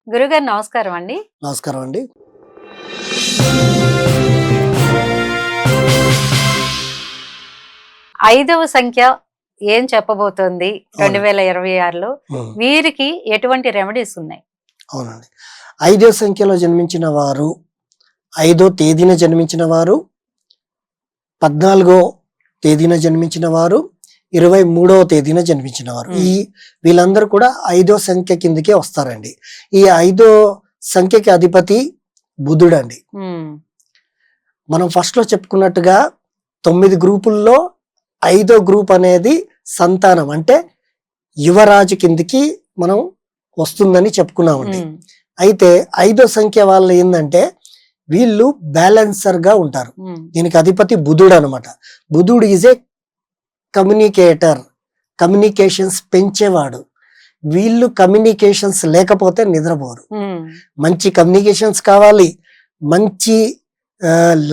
గురుగారు నమస్కారం అండి. నమస్కారం అండి. ఐదవ సంఖ్య ఏం చెప్పబోతోంది 2026లో? వీరికి ఎటువంటి రెమెడీస్ ఉన్నాయి? అవునండి. 5వ సంఖ్యలో జన్మించిన వారు, 5వ తేదీన జన్మించిన వారు, 14వ తేదీన జన్మించిన వారు, 23వ తేదీన జన్మించిన వారు, వీళ్ళందరూ కూడా 5వ సంఖ్య కిందకే వస్తారండి. ఈ 5వ సంఖ్యకి అధిపతి బుధుడు అండి. మనం ఫస్ట్ లో చెప్పుకున్నట్టుగా 9 గ్రూపుల్లో 5వ గ్రూప్ అనేది సంతానం, అంటే యువరాజు కిందికి మనం వస్తుందని చెప్పుకున్నామండి. అయితే 5వ సంఖ్య వాళ్ళు ఏంటంటే వీళ్ళు బ్యాలెన్సర్ గా ఉంటారు. దీనికి అధిపతి బుధుడు అనమాట. బుధుడు ఈజ్ ఏ కమ్యూనికేటర్, కమ్యూనికేషన్స్ పెంచేవాడు. వీళ్ళు కమ్యూనికేషన్స్ లేకపోతే నిద్రపోరు. మంచి కమ్యూనికేషన్స్ కావాలి, మంచి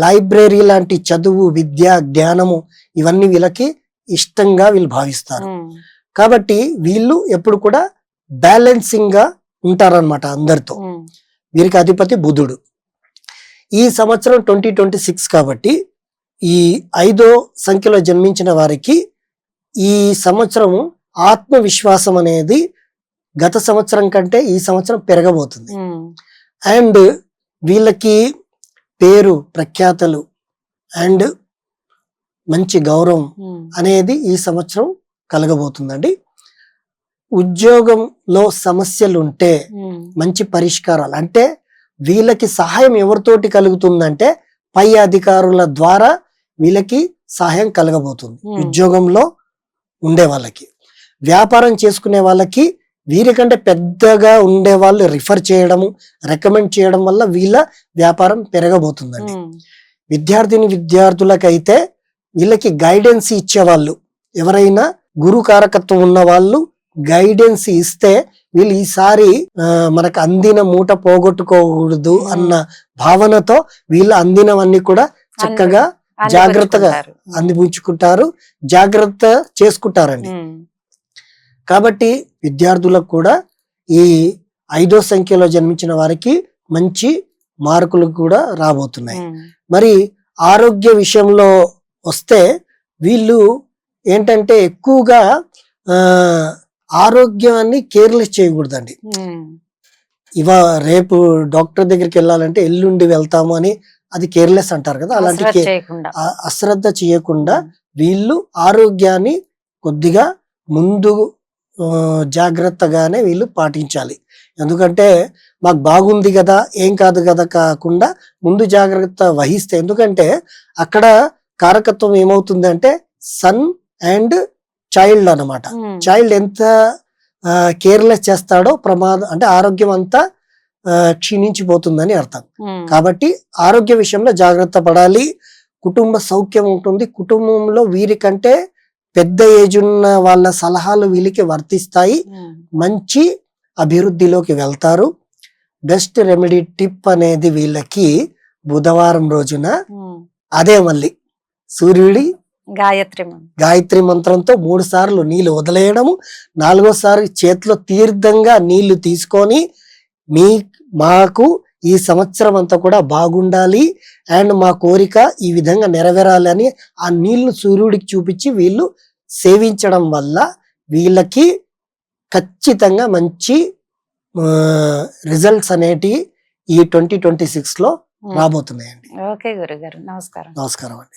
లైబ్రరీ లాంటి చదువు, విద్య, జ్ఞానము ఇవన్నీ వీళ్ళకి ఇష్టంగా వీళ్ళు భావిస్తారు. కాబట్టి వీళ్ళు ఎప్పుడు కూడా బ్యాలెన్సింగ్ గా ఉంటారనమాట అందరితో. వీరికి అధిపతి బుధుడు. ఈ సంవత్సరం 2026 కాబట్టి ఈ 5వ సంఖ్యలో జన్మించిన వారికి ఈ సంవత్సరము ఆత్మవిశ్వాసం అనేది గత సంవత్సరం కంటే ఈ సంవత్సరం పెరగబోతుంది. అండ్ వీళ్ళకి పేరు, ప్రఖ్యాతలు అండ్ మంచి గౌరవం అనేది ఈ సంవత్సరం కలగబోతుందండి. ఉద్యోగంలో సమస్యలు ఉంటే మంచి పరిష్కారాలు, అంటే వీళ్ళకి సహాయం ఎవరితోటి కలుగుతుందంటే పై అధికారుల ద్వారా వీళ్ళకి సహాయం కలగబోతుంది. ఉద్యోగంలో ఉండే వాళ్ళకి, వ్యాపారం చేసుకునే వాళ్ళకి వీరికంటే పెద్దగా ఉండే వాళ్ళు రిఫర్ చేయడము, రికమెండ్ చేయడం వల్ల వీళ్ళ వ్యాపారం పెరగబోతుందండి. విద్యార్థులకైతే వీళ్ళకి గైడెన్స్ ఇచ్చేవాళ్ళు ఎవరైనా గురు కారకత్వం ఉన్న వాళ్ళు గైడెన్స్ ఇస్తే వీళ్ళు ఈసారి మనకు అందిన మూట పోగొట్టుకోకూడదు అన్న భావనతో వీళ్ళు అందినవన్నీ కూడా చక్కగా జాగ్రత్తగా అందిపుచ్చుకుంటారు, జాగ్రత్త చేసుకుంటారండి. కాబట్టి విద్యార్థులకు కూడా ఈ 5వ సంఖ్యలో జన్మించిన వారికి మంచి మార్కులు కూడా రాబోతున్నాయి. మరి ఆరోగ్య విషయంలో వస్తే వీళ్ళు ఏంటంటే ఎక్కువగా ఆరోగ్యాన్ని కేర్లెస్ చేయకూడదండి. రేపు డాక్టర్ దగ్గరికి వెళ్ళాలంటే ఎల్లుండి వెళ్తాము అని అది కేర్లెస్ అంటారు కదా, అలాంటి అశ్రద్ధ చేయకుండా వీళ్ళు ఆరోగ్యాన్ని కొద్దిగా ముందు జాగ్రత్తగానే వీళ్ళు పాటించాలి. ఎందుకంటే మాకు బాగుంది కదా, ఏం కాదు కదా కాకుండా ముందు జాగ్రత్త వహిస్తే, ఎందుకంటే అక్కడ కారకత్వం ఏమవుతుంది అంటే సన్ అండ్ చైల్డ్ అన్నమాట. చైల్డ్ ఎంత కేర్లెస్ చేస్తాడో ప్రమాదం, అంటే ఆరోగ్యం అంతా క్షీణించిపోతుందని అర్థం. కాబట్టి ఆరోగ్య విషయంలో జాగ్రత్త పడాలి. కుటుంబ సౌఖ్యం ఉంటుంది. కుటుంబంలో వీరికంటే పెద్ద ఏజ్ ఉన్న వాళ్ళ సలహాలు వీళ్ళకి వర్తిస్తాయి. మంచి అభివృద్ధిలోకి వెళ్తారు. బెస్ట్ రెమెడీ టిప్ అనేది వీళ్ళకి బుధవారం రోజున అదే మళ్ళీ సూర్యుడి గాయత్రి మంత్రంతో 3 సార్లు నీళ్లు వదిలేయడము, 4వసారి చేతిలో తీర్థంగా నీళ్లు తీసుకొని మాకు ఈ సంవత్సరం అంతా కూడా బాగుండాలి అండ్ మా కోరిక ఈ విధంగా నెరవేరాలి అని ఆ నీళ్లు సూర్యుడికి చూపించి వీళ్ళు సేవించడం వల్ల వీళ్ళకి ఖచ్చితంగా మంచి రిజల్ట్స్ అనేటి ఈ 2026లో రాబోతున్నాయండి. ఓకే గురుగారు, నమస్కారం. నమస్కారం అండి.